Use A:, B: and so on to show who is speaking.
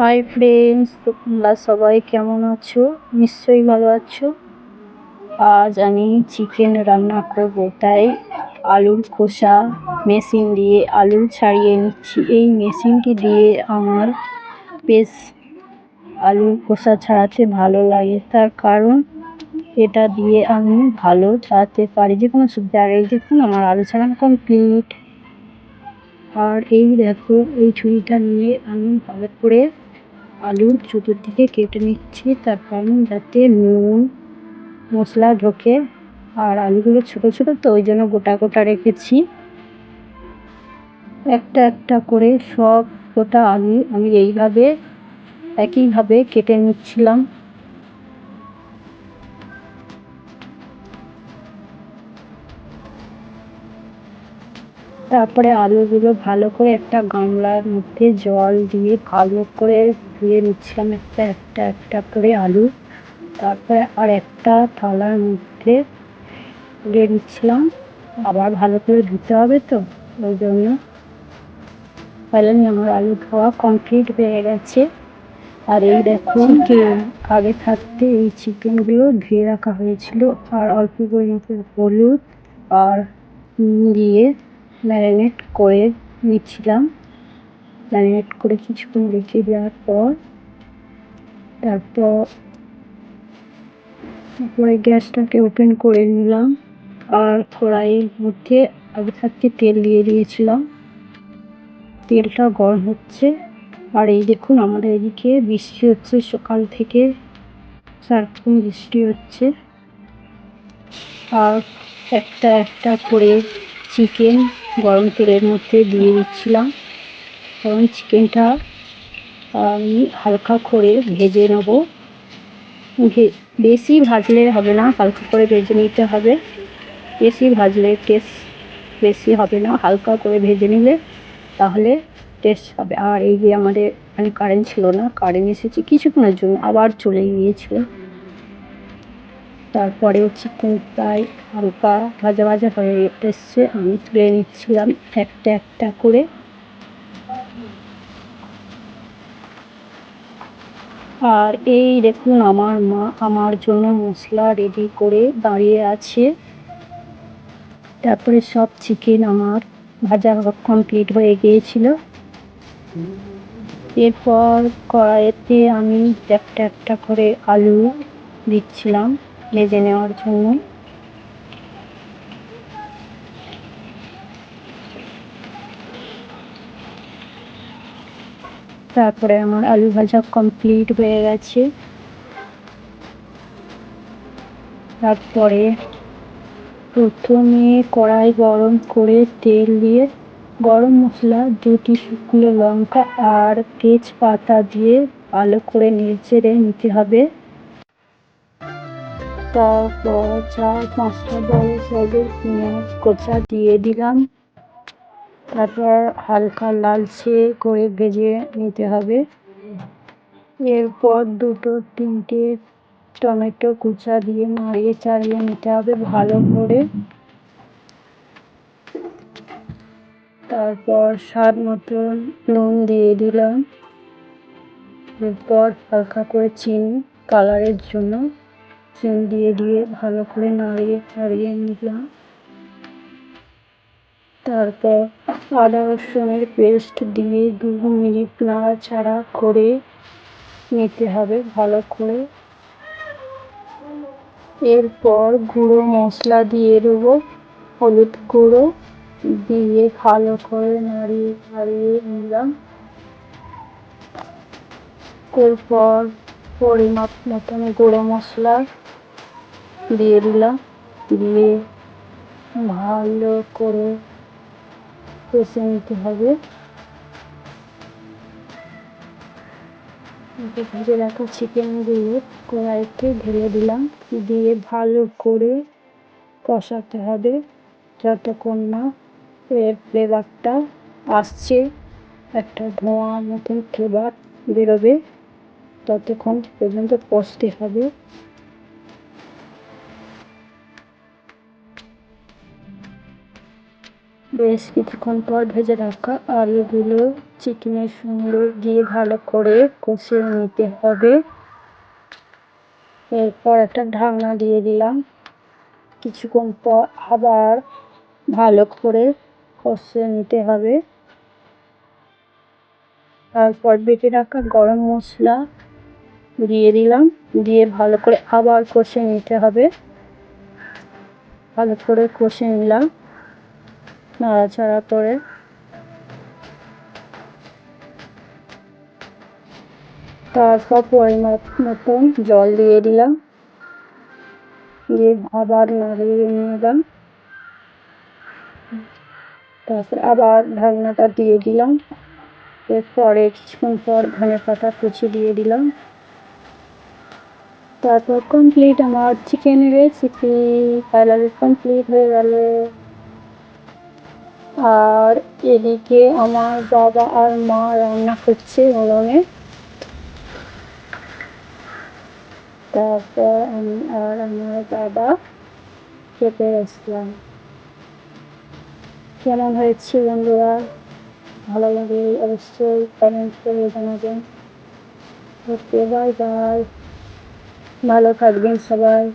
A: Hi friends, তোমরা সবাই কেমন আছো? নিশ্চয়ই ভালো আছো। আজ আমি চিকেন রান্না করব, তাই আলুর খোসা মেশিন দিয়ে আলু ছাড়িয়ে নিচ্ছি। এই মেশিনটি দিয়ে আমার বেশ আলুর খোসা ছাড়াতে ভালো লাগে, তার কারণ এটা দিয়ে আমি ভালো ছাড়াতে পারি যে কোনো সবজি। আর এই দেখুন আমার আলু ছাড়ানো কমপ্লিট। আর এই দেখো, এই ছুরিটা নিয়ে আমি ভালো করে আলুর চতুর্দিকে কেটে নিচ্ছি, তার কারণ যাতে নুন মশলা ঢোকে। আর আলুগুলো ছোট ছোট তো, ওই জন্য গোটা গোটা রেখেছি। একটা একটা করে সব গোটা আলু আমি এইভাবে একইভাবে কেটে নিচ্ছিলাম। তারপরে আলুগুলো ভালো করে একটা গামলার মধ্যে জল দিয়ে ভালো করে ধুয়ে নিচ্ছিলাম একটা একটা একটা করে আলু। তারপরে আর একটা থালার মধ্যে দিয়ে দিচ্ছিলাম। আবার ভালো করে ধুতে হবে তো, ওই জন্য। ফাইনালি আমার আলু ধোয়া কমপ্লিট হয়ে গেছে। আর এই দেখুন, আগে থাকতে এই চিকেনগুলো ধুয়ে রাখা হয়েছিল, আর অল্প পরিমাণে হলুদ আর দিয়ে ম্যারিনেট করে নিচ্ছিলাম। ম্যারিনেট করে কিছুক্ষণ রেখে দেওয়ার পর তারপরে গ্যাসটাকে ওপেন করে নিলাম। আর কড়াইয়ের মধ্যে আগে থাকতে তেল দিয়ে দিয়েছিলাম। তেলটা গরম হচ্ছে, আর এই দেখুন আমাদের এদিকে বৃষ্টি হচ্ছে সকাল থেকে, সারাক্ষণ বৃষ্টি হচ্ছে। আর একটা একটা করে চিকেন গরম তেলের মধ্যে দিয়ে দিচ্ছিলাম, কারণ চিকেনটা আমি হালকা করে ভেজে নেব। বেশি ভাজলে হবে না, হালকা করে ভেজে নিতে হবে। বেশি ভাজলে টেস্ট বেশি হবে না, হালকা করে ভেজে নিলে তাহলে টেস্ট হবে। আর এই যে আমাদের এখানে কারেন্ট ছিল না, কারেন্ট এসেছে কিছুক্ষণের জন্য, আবার চলে গিয়েছিল। তারপরেও চিকেন প্রায় হালকা ভাজা ভাজা হয়ে এসছে, আমি তুলে নিচ্ছিলাম একটা একটা করে। আর এই দেখুন আমার মা আমার জন্য মশলা রেডি করে দাঁড়িয়ে আছে। তারপরে সব চিকেন আমার ভাজা কমপ্লিট হয়ে গিয়েছিল। এরপর কড়াইতে আমি একটা একটা করে আলু দিচ্ছিলাম ভেজে নেওয়ার জন্য। তারপরে আমার আলু ভাজা কমপ্লিট হয়ে গেছে। তারপরে প্রথমে কড়াই গরম করে তেল দিয়ে গরম মশলা, 2টি শুকনো লঙ্কা আর তেজপাতা দিয়ে ভালো করে নেড়ে নিতে হবে। তারপর 4-5টা বড় সাইজের পেঁয়াজ কোচা দিয়ে দিলাম। তারপর হালকা লালচে করে ভেজে নিতে হবে। এরপর 2-3টে টমেটো কুচা দিয়ে নাড়িয়ে চাড়িয়ে নিতে হবে ভালো করে। তারপর স্বাদ মতো নুন দিয়ে দিলাম। এরপর হালকা করে চিনি কালারের জন্য চিনি দিয়ে ভালো করে নাড়িয়ে চাড়িয়ে নিলাম। তারপর আদা রসুনের পেস্ট দিয়ে 2 মিনিট নাড়াচাড়া করে নিতে হবে ভালো করে। এরপর গুঁড়ো মশলা দিয়ে দেবো, হলুদ গুঁড়ো দিয়ে ভালো করে নাড়িয়ে চাড়িয়ে নিলাম। এরপর পরিমাপ মতন গুঁড়ো মশলা দিয়ে দিলাম, দিয়ে ভালো করে কষে নিতে হবে। ভেজে রাখা চিকেন দিয়ে কড়াইতে ঢেলে দিলাম, দিয়ে ভালো করে কষাতে হবে যতক্ষণ না এর ফ্লেভারটা আসছে, একটা ধোঁয়া মতন ফ্লেভার বেরোবে, ততক্ষণ পর্যন্ত কষতে হবে। বেশ কিছুক্ষণ পর ভেজে রাখা আলুগুলো চিকেনের সঙ্গে দিয়ে ভালো করে কষিয়ে নিতে হবে। এরপর একটা ঢাকনা দিয়ে দিলাম। কিছুক্ষণ পর আবার ভালো করে কষিয়ে নিতে হবে। তারপর বেটে রাখা গরম মশলা দিয়ে দিলাম, দিয়ে ভালো করে আবার কষিয়ে নিতে হবে। ভালো করে কষিয়ে নিলাম নাড়াচাড়া করে। তারপর পরিমাণ মতন জল দিয়ে দিলাম, দিয়ে আবার নাড়িয়ে নিলাম। তারপর আবার ঢাকনাটা দিয়ে দিলাম। এরপরে কিছুক্ষণ পর ধনেপাতা কুচি দিয়ে দিলাম। তারপর কমপ্লিট আমার চিকেন রেসিপি। ফাইনালি কমপ্লিট হয়ে গেল। আর এদিকে আমার বাবা আর মা রান্না করছে উনুনে। তারপর আমি আর আমার বাবা খেতে আসলাম। কেমন হয়েছে বন্ধুরা? ভালো লাগে অবশ্যই কমেন্ট করে জানাবেন। ওকে, বাই বাই। ভালো থাকবেন সবাই।